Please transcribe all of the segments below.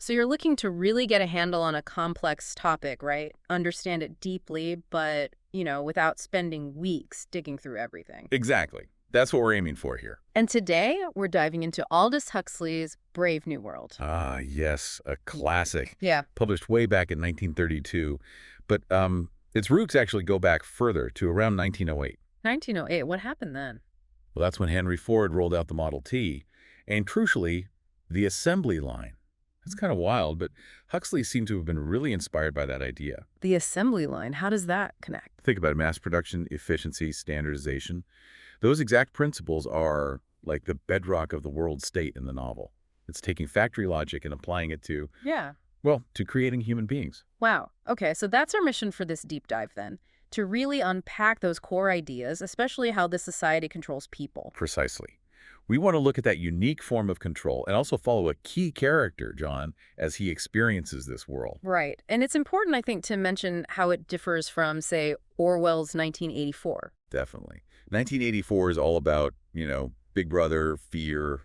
So you're looking to really get a handle on a complex topic, right? Understand it deeply, but, without spending weeks digging through everything. Exactly. That's what we're aiming for here. And today, we're diving into Aldous Huxley's Brave New World. Ah, yes, a classic. Yeah. Published way back in 1932. But its roots actually go back further to around 1908. 1908. What happened then? Well, that's when Henry Ford rolled out the Model T. And crucially, the assembly line. That's kind of wild, but Huxley seemed to have been really inspired by that idea. The assembly line. How does that connect? Think about it, mass production, efficiency, standardization. Those exact principles are like the bedrock of the world state in the novel. It's taking factory logic and applying it to, Yeah. well, to creating human beings. Wow. Okay, so that's our mission for this deep dive then. To really unpack those core ideas, especially how this society controls people. Precisely. We want to look at that unique form of control and also follow a key character, John, as he experiences this world. Right. And it's important, I think, to mention how it differs from, say, Orwell's 1984. Definitely. 1984 is all about, Big Brother, fear,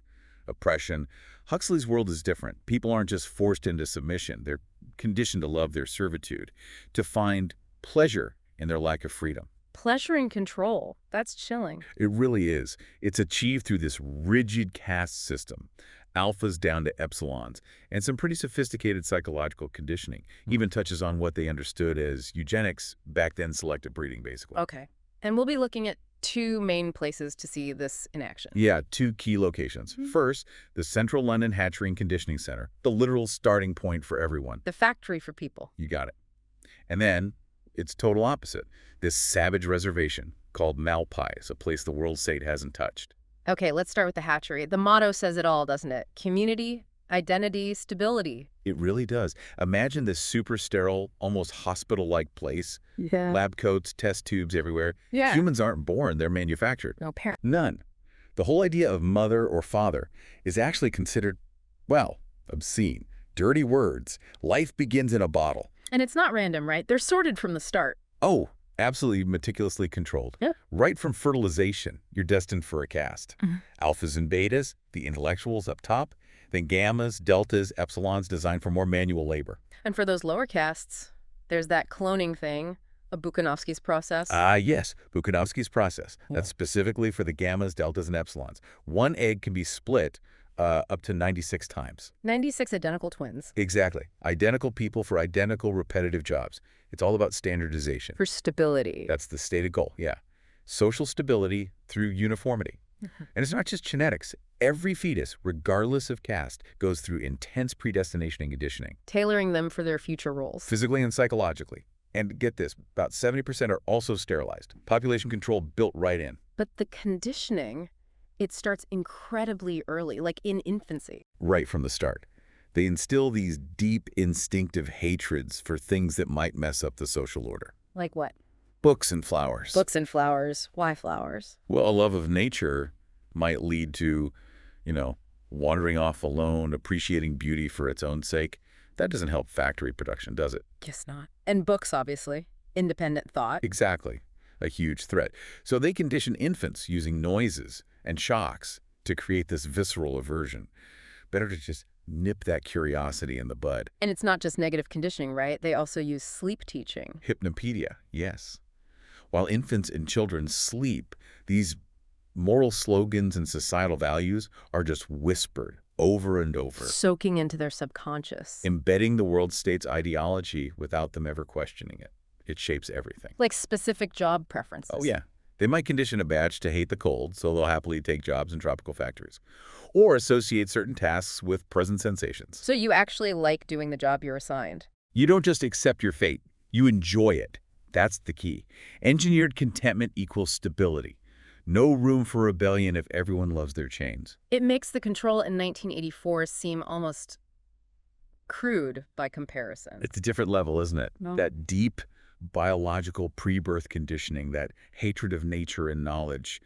oppression. Huxley's world is different. People aren't just forced into submission. They're conditioned to love their servitude, to find pleasure in their lack of freedom. Pleasure and control. That's chilling. It really is. It's achieved through this rigid caste system, alphas down to epsilons, and some pretty sophisticated psychological conditioning. Even touches on what they understood as eugenics, back then selective breeding, basically. Okay. And we'll be looking at two main places to see this in action. Yeah, two key locations. First, the Central London Hatchery and Conditioning Center, the literal starting point for everyone. The factory for people. You got it. And then, its total opposite, this savage reservation called Malpais, a place the world state hasn't touched. Okay, let's start with the hatchery. The motto says it all, doesn't it? Community, identity, stability. It really does. Imagine this super sterile, almost hospital-like place. Yeah. Lab coats, test tubes everywhere. Yeah. Humans aren't born, they're manufactured. No parent. None. The whole idea of mother or father is actually considered, well, obscene. Dirty words. Life begins in a bottle. And it's not random, right? They're sorted from the start. Oh, absolutely meticulously controlled. Yeah. Right from fertilization, you're destined for a caste. Alphas and betas, the intellectuals up top, then gammas, deltas, epsilons designed for more manual labor. And for those lower castes, there's that cloning thing, a Buchanovsky's process. Yes, Buchanovsky's process. That's specifically for the gammas, deltas, and epsilons. One egg can be split up to 96 times. 96 identical twins. Exactly. Identical people for identical repetitive jobs. It's all about standardization. For stability. That's the stated goal, yeah. Social stability through uniformity. And it's not just genetics. Every fetus, regardless of caste, goes through intense predestination and conditioning. Tailoring them for their future roles. Physically and psychologically. And get this, about 70% are also sterilized. Population control built right in. But the conditioning, it starts incredibly early, like in infancy. Right from the start. They instill these deep instinctive hatreds for things that might mess up the social order. Like what? Books and flowers. Books and flowers. Why flowers? Well, a love of nature might lead to, wandering off alone, appreciating beauty for its own sake. That doesn't help factory production, does it? Guess not. And books, obviously. Independent thought. Exactly. A huge threat. So they condition infants using noises and shocks to create this visceral aversion. Better to just nip that curiosity in the bud. And it's not just negative conditioning, right? They also use sleep teaching. Hypnopedia, yes. While infants and children sleep, these moral slogans and societal values are just whispered over and over. Soaking into their subconscious. Embedding the world state's ideology without them ever questioning it. It shapes everything. Like specific job preferences. Oh, yeah. They might condition a batch to hate the cold, so they'll happily take jobs in tropical factories. Or associate certain tasks with present sensations. So you actually like doing the job you're assigned. You don't just accept your fate. You enjoy it. That's the key. Engineered contentment equals stability. No room for rebellion if everyone loves their chains. It makes the control in 1984 seem almost crude by comparison. It's a different level, isn't it? No. That deep biological pre-birth conditioning, that hatred of nature and knowledge.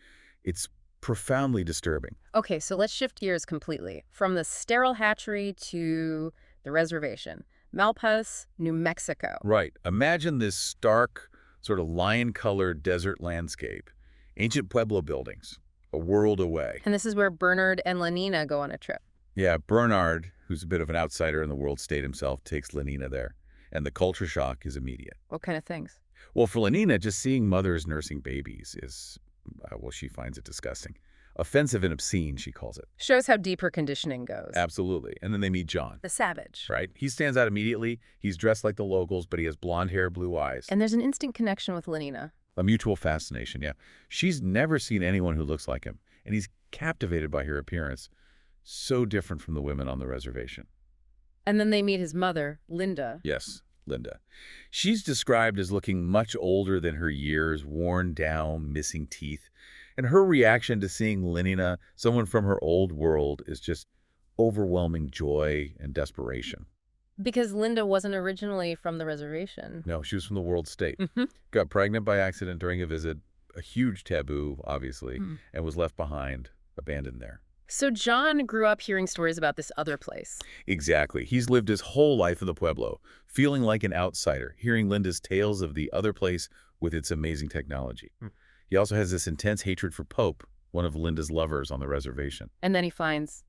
It's profoundly disturbing. Okay, so let's shift gears completely. From the sterile hatchery to the reservation. Malpais, New Mexico. Right. Imagine this stark, sort of lion-colored desert landscape. Ancient Pueblo buildings, a world away. And this is where Bernard and Lenina go on a trip. Yeah, Bernard, who's a bit of an outsider in the world state himself, takes Lenina there, and the culture shock is immediate. What kind of things? Well, for Lenina, just seeing mothers nursing babies is, well, she finds it disgusting. Offensive and obscene, she calls it. Shows how deep her conditioning goes. Absolutely. And then they meet John. The savage. Right? He stands out immediately. He's dressed like the locals, but he has blonde hair, blue eyes. And there's an instant connection with Lenina. A mutual fascination, yeah. She's never seen anyone who looks like him, and he's captivated by her appearance. So different from the women on the reservation. And then they meet his mother, Linda. Yes, Linda. She's described as looking much older than her years, worn down, missing teeth. And her reaction to seeing Lenina, someone from her old world, is just overwhelming joy and desperation. Because Linda wasn't originally from the reservation. No, she was from the world state. Mm-hmm. Got pregnant by accident during a visit, a huge taboo, obviously, and was left behind, abandoned there. So John grew up hearing stories about this other place. Exactly. He's lived his whole life in the Pueblo, feeling like an outsider, hearing Linda's tales of the other place with its amazing technology. He also has this intense hatred for Pope, one of Linda's lovers on the reservation. And then he finds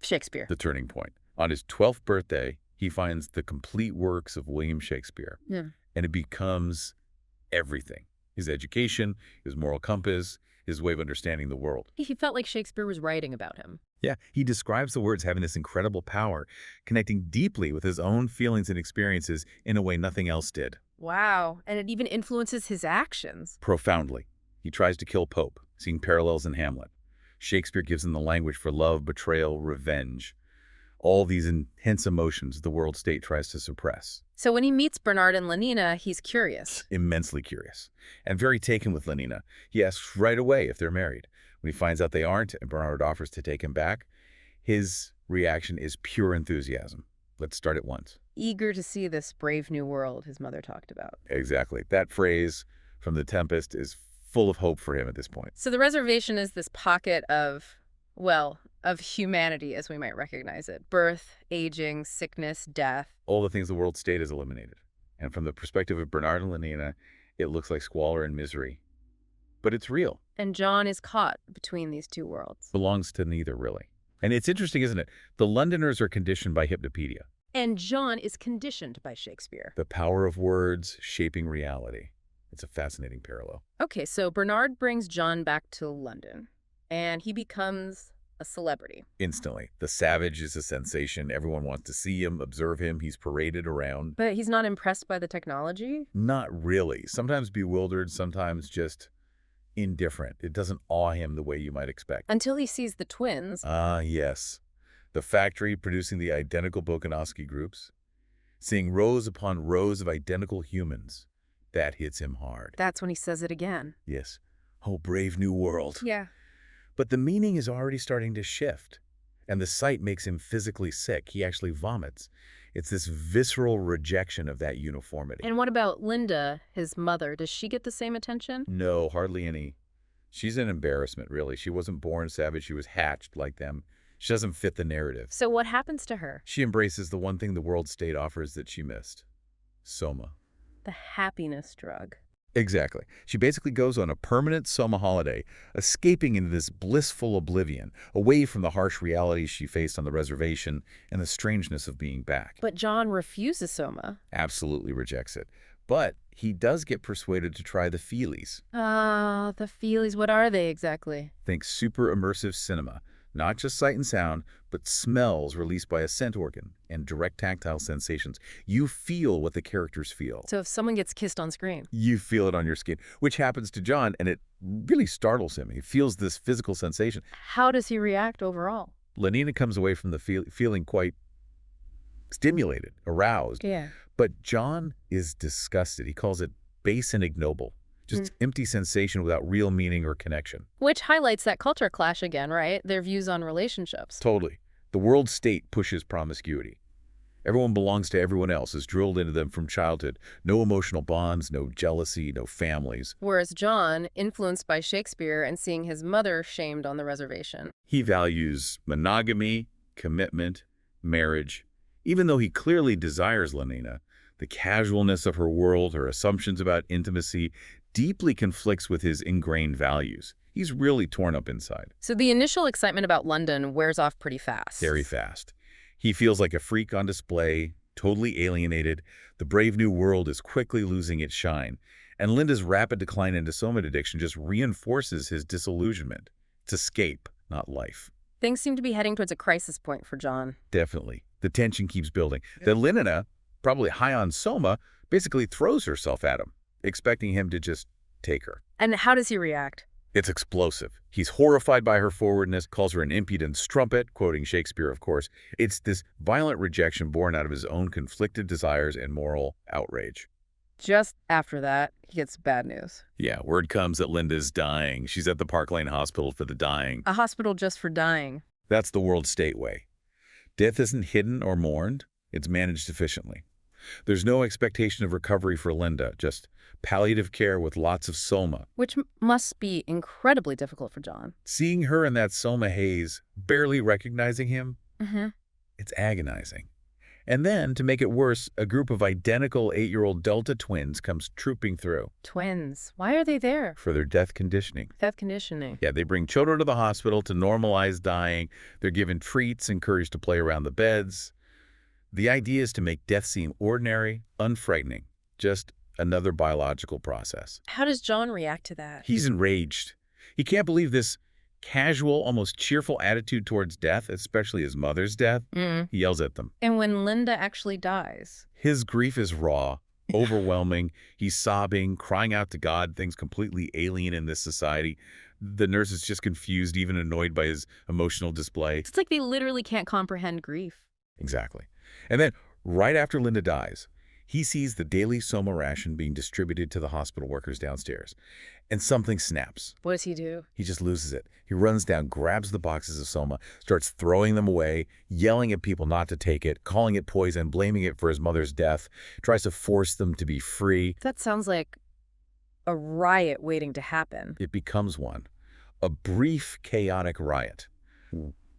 Shakespeare. The turning point. On his 12th birthday, he finds the complete works of William Shakespeare. Yeah. And it becomes everything. His education, his moral compass, his way of understanding the world. He felt like Shakespeare was writing about him. Yeah, he describes the words having this incredible power, connecting deeply with his own feelings and experiences in a way nothing else did. Wow. And it even influences his actions. Profoundly. He tries to kill Pope, seeing parallels in Hamlet. Shakespeare gives him the language for love, betrayal, revenge. All these intense emotions the world state tries to suppress. So when he meets Bernard and Lenina, he's curious. Immensely curious. And very taken with Lenina. He asks right away if they're married. When he finds out they aren't and Bernard offers to take him back, his reaction is pure enthusiasm. Let's start at once. Eager to see this brave new world his mother talked about. Exactly. That phrase from The Tempest is full of hope for him at this point. So the reservation is this pocket of, well, of humanity as we might recognize it. Birth, aging, sickness, death. All the things the world state has eliminated. And from the perspective of Bernard and Lenina, it looks like squalor and misery. But it's real. And John is caught between these two worlds. Belongs to neither, really. And it's interesting, isn't it? The Londoners are conditioned by Hypnopedia. And John is conditioned by Shakespeare. The power of words shaping reality. It's a fascinating parallel. Okay, so Bernard brings John back to London, and he becomes a celebrity. Instantly. The savage is a sensation. Everyone wants to see him, observe him. He's paraded around. But he's not impressed by the technology? Not really. Sometimes bewildered, sometimes just indifferent. It doesn't awe him the way you might expect. Until he sees the twins. Ah, yes. The factory producing the identical Bokanowski groups. Seeing rows upon rows of identical humans. That hits him hard. That's when he says it again. Yes. Oh, brave new world. Yeah. But the meaning is already starting to shift. And the sight makes him physically sick. He actually vomits. It's this visceral rejection of that uniformity. And what about Linda, his mother? Does she get the same attention? No, hardly any. She's an embarrassment, really. She wasn't born savage. She was hatched like them. She doesn't fit the narrative. So what happens to her? She embraces the one thing the world state offers that she missed. Soma. The happiness drug. Exactly. She basically goes on a permanent Soma holiday, escaping into this blissful oblivion, away from the harsh realities she faced on the reservation and the strangeness of being back. But John refuses Soma. Absolutely rejects it. But he does get persuaded to try the feelies. Ah, the feelies. What are they exactly? Think super immersive cinema. Not just sight and sound, but smells released by a scent organ and direct tactile sensations. You feel what the characters feel. So if someone gets kissed on screen. You feel it on your skin, which happens to John, and it really startles him. He feels this physical sensation. How does he react overall? Lenina comes away from the feeling quite stimulated, aroused. Yeah. But John is disgusted. He calls it base and ignoble. Just empty sensation without real meaning or connection. Which highlights that culture clash again, right? Their views on relationships. Totally. The world state pushes promiscuity. Everyone belongs to everyone else is drilled into them from childhood. No emotional bonds, no jealousy, no families. Whereas John, influenced by Shakespeare and seeing his mother shamed on the reservation. He values monogamy, commitment, marriage. Even though he clearly desires Lenina, the casualness of her world, her assumptions about intimacy, deeply conflicts with his ingrained values. He's really torn up inside. So the initial excitement about London wears off pretty fast. Very fast. He feels like a freak on display, totally alienated. The brave new world is quickly losing its shine. And Linda's rapid decline into soma addiction just reinforces his disillusionment. It's escape, not life. Things seem to be heading towards a crisis point for John. Definitely. The tension keeps building. The Linda, probably high on soma, basically throws herself at him, expecting him to just take her. And how does he react? It's explosive. He's horrified by her forwardness, calls her an impudent strumpet, quoting Shakespeare, of course. It's this violent rejection born out of his own conflicted desires and moral outrage. Just after that, he gets bad news. Yeah, word comes that Linda's dying. She's at the Park Lane Hospital for the dying. A hospital just for dying. That's the world state way. Death isn't hidden or mourned. It's managed efficiently. There's no expectation of recovery for Linda, just palliative care with lots of soma. Which must be incredibly difficult for John. Seeing her in that soma haze, barely recognizing him, Mm-hmm. it's agonizing. And then, to make it worse, a group of identical 8-year-old Delta twins comes trooping through. Twins. Why are they there? For their death conditioning. Death conditioning. Yeah, they bring children to the hospital to normalize dying. They're given treats, encouraged to play around the beds. The idea is to make death seem ordinary, unfrightening, just another biological process. How does John react to that? He's enraged. He can't believe this casual, almost cheerful attitude towards death, especially his mother's death. He yells at them. And when Linda actually dies? His grief is raw, overwhelming. He's sobbing, crying out to God, things completely alien in this society. The nurse is just confused, even annoyed by his emotional display. It's like they literally can't comprehend grief. Exactly. And then, right after Linda dies, he sees the daily soma ration being distributed to the hospital workers downstairs. And something snaps. What does he do? He just loses it. He runs down, grabs the boxes of soma, starts throwing them away, yelling at people not to take it, calling it poison, blaming it for his mother's death, tries to force them to be free. That sounds like a riot waiting to happen. It becomes one. A brief, chaotic riot.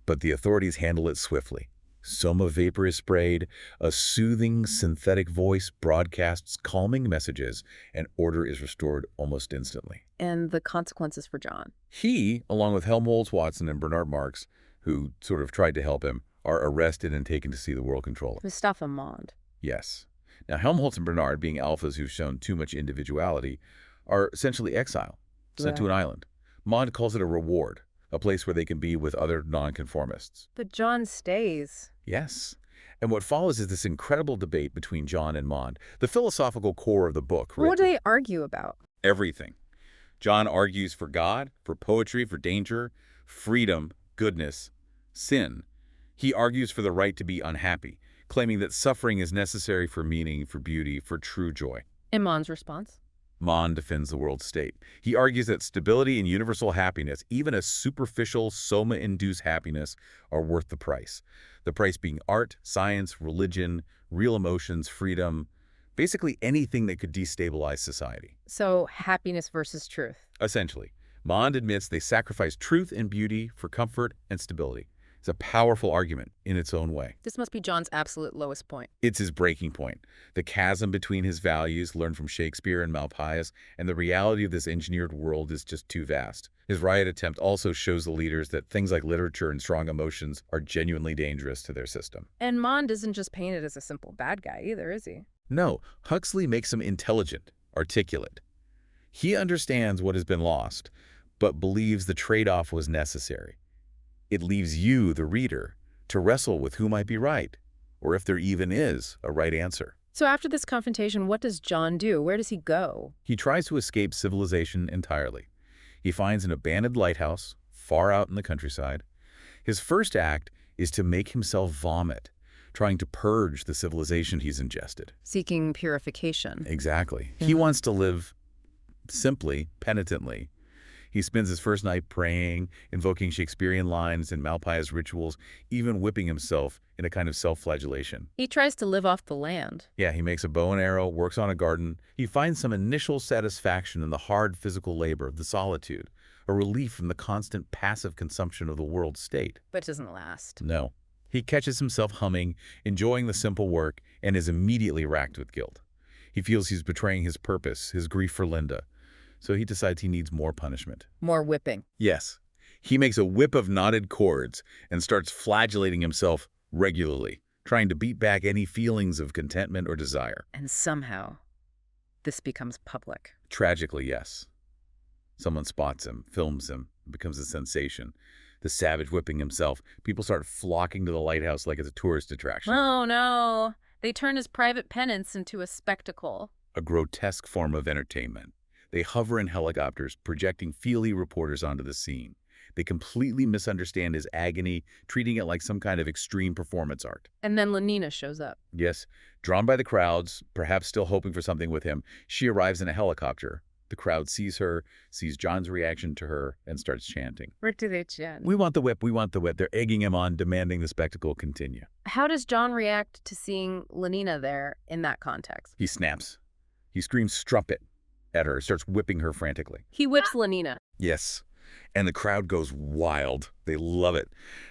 But the authorities handle it swiftly. Soma vapor is sprayed, a soothing synthetic voice broadcasts calming messages, and order is restored almost instantly. And the consequences for John? He, along with Helmholtz Watson and Bernard Marx, who sort of tried to help him, are arrested and taken to see the world controller. Mustafa Mond. Yes. Now, Helmholtz and Bernard, being alphas who've shown too much individuality, are essentially exiled, sent to an island. Mond calls it a reward, a place where they can be with other nonconformists. But John stays. Yes. And what follows is this incredible debate between John and Mond, the philosophical core of the book. What do they argue about? Everything. John argues for God, for poetry, for danger, freedom, goodness, sin. He argues for the right to be unhappy, claiming that suffering is necessary for meaning, for beauty, for true joy. And Mond's response? Mond defends the world state. He argues that stability and universal happiness, even a superficial soma-induced happiness, are worth the price. The price being art, science, religion, real emotions, freedom, basically anything that could destabilize society. So happiness versus truth. Essentially, Mond admits they sacrifice truth and beauty for comfort and stability. It's a powerful argument in its own way. This must be John's absolute lowest point. It's his breaking point. The chasm between his values, learned from Shakespeare and Malpais, and the reality of this engineered world is just too vast. His riot attempt also shows the leaders that things like literature and strong emotions are genuinely dangerous to their system. And Mond isn't just painted as a simple bad guy either, is he? No, Huxley makes him intelligent, articulate. He understands what has been lost, but believes the trade-off was necessary. It leaves you, the reader, to wrestle with who might be right, or if there even is a right answer. So after this confrontation, what does John do? Where does he go? He tries to escape civilization entirely. He finds an abandoned lighthouse, far out in the countryside. His first act is to make himself vomit, trying to purge the civilization he's ingested. Seeking purification. Exactly. He wants to live simply, penitently. He spends his first night praying, invoking Shakespearean lines and Malpais rituals, even whipping himself in a kind of self-flagellation. He tries to live off the land. Yeah, he makes a bow and arrow, works on a garden. He finds some initial satisfaction in the hard physical labor of the solitude, a relief from the constant passive consumption of the world state. But it doesn't last. No. He catches himself humming, enjoying the simple work, and is immediately racked with guilt. He feels he's betraying his purpose, his grief for Linda. So he decides he needs more punishment. More whipping. Yes. He makes a whip of knotted cords and starts flagellating himself regularly, trying to beat back any feelings of contentment or desire. And somehow, this becomes public. Tragically, yes. Someone spots him, films him, becomes a sensation. The savage whipping himself. People start flocking to the lighthouse like it's a tourist attraction. Oh, no. They turn his private penance into a spectacle. A grotesque form of entertainment. They hover in helicopters, projecting feely reporters onto the scene. They completely misunderstand his agony, treating it like some kind of extreme performance art. And then Lenina shows up. Yes, drawn by the crowds, perhaps still hoping for something with him, she arrives in a helicopter. The crowd sees her, sees John's reaction to her, and starts chanting. We want the whip, we want the whip. They're egging him on, demanding the spectacle continue. How does John react to seeing Lenina there in that context? He snaps. He screams strumpet at her, starts whipping her frantically. He whips Lenina. Yes. And the crowd goes wild. They love it.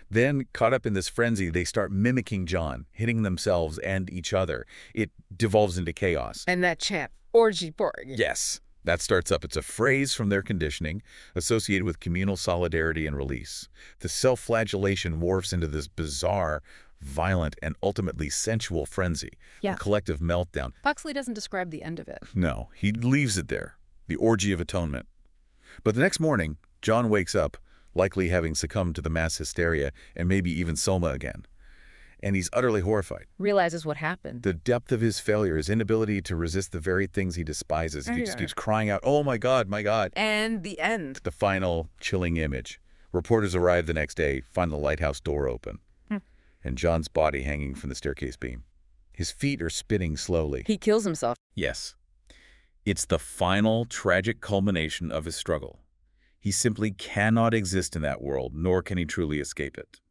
Then, caught up in this frenzy, they start mimicking John, hitting themselves and each other. It devolves into chaos. And that chant, orgy borg. Yes. That starts up. It's a phrase from their conditioning associated with communal solidarity and release. The self-flagellation morphs into this bizarre, violent, and ultimately sensual frenzy. Yeah. A collective meltdown. Huxley doesn't describe the end of it. No, he leaves it there. The orgy of atonement. But the next morning, John wakes up, likely having succumbed to the mass hysteria and maybe even Soma again. And he's utterly horrified. Realizes what happened. The depth of his failure, his inability to resist the very things he despises. He just keeps crying out, oh my God, my God. And the end. The final chilling image. Reporters arrive the next day, find the lighthouse door open, and John's body hanging from the staircase beam. His feet are spinning slowly. He kills himself. Yes. It's the final tragic culmination of his struggle. He simply cannot exist in that world, nor can he truly escape it.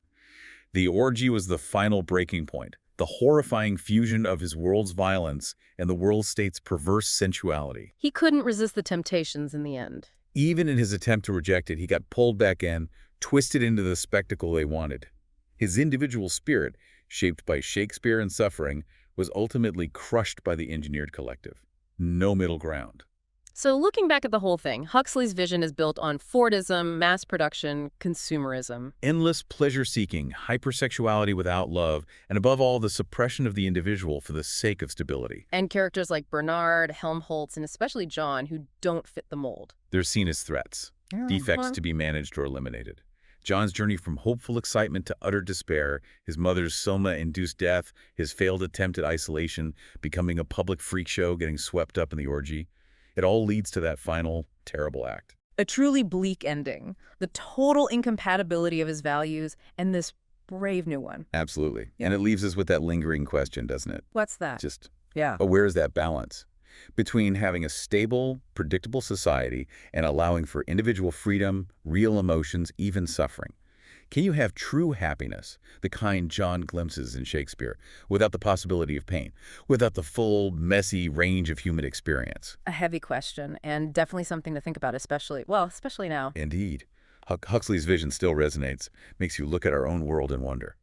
The orgy was the final breaking point, the horrifying fusion of his world's violence and the world state's perverse sensuality. He couldn't resist the temptations in the end. Even in his attempt to reject it, he got pulled back in, twisted into the spectacle they wanted. His individual spirit, shaped by Shakespeare and suffering, was ultimately crushed by the engineered collective. No middle ground. So looking back at the whole thing, Huxley's vision is built on Fordism, mass production, consumerism. Endless pleasure-seeking, hypersexuality without love, and above all, the suppression of the individual for the sake of stability. And characters like Bernard, Helmholtz, and especially John, who don't fit the mold. They're seen as threats, defects to be managed or eliminated. John's journey from hopeful excitement to utter despair, his mother's Soma-induced death, his failed attempt at isolation, becoming a public freak show, getting swept up in the orgy. It all leads to that final, terrible act. A truly bleak ending. The total incompatibility of his values and this brave new one. Absolutely. Yeah. And it leaves us with that lingering question, doesn't it? What's that? Where is that balance between having a stable, predictable society and allowing for individual freedom, real emotions, even suffering? Can you have true happiness, the kind John glimpses in Shakespeare, without the possibility of pain, without the full, messy range of human experience? A heavy question, and definitely something to think about, especially now. Indeed. Huxley's vision still resonates, makes you look at our own world and wonder.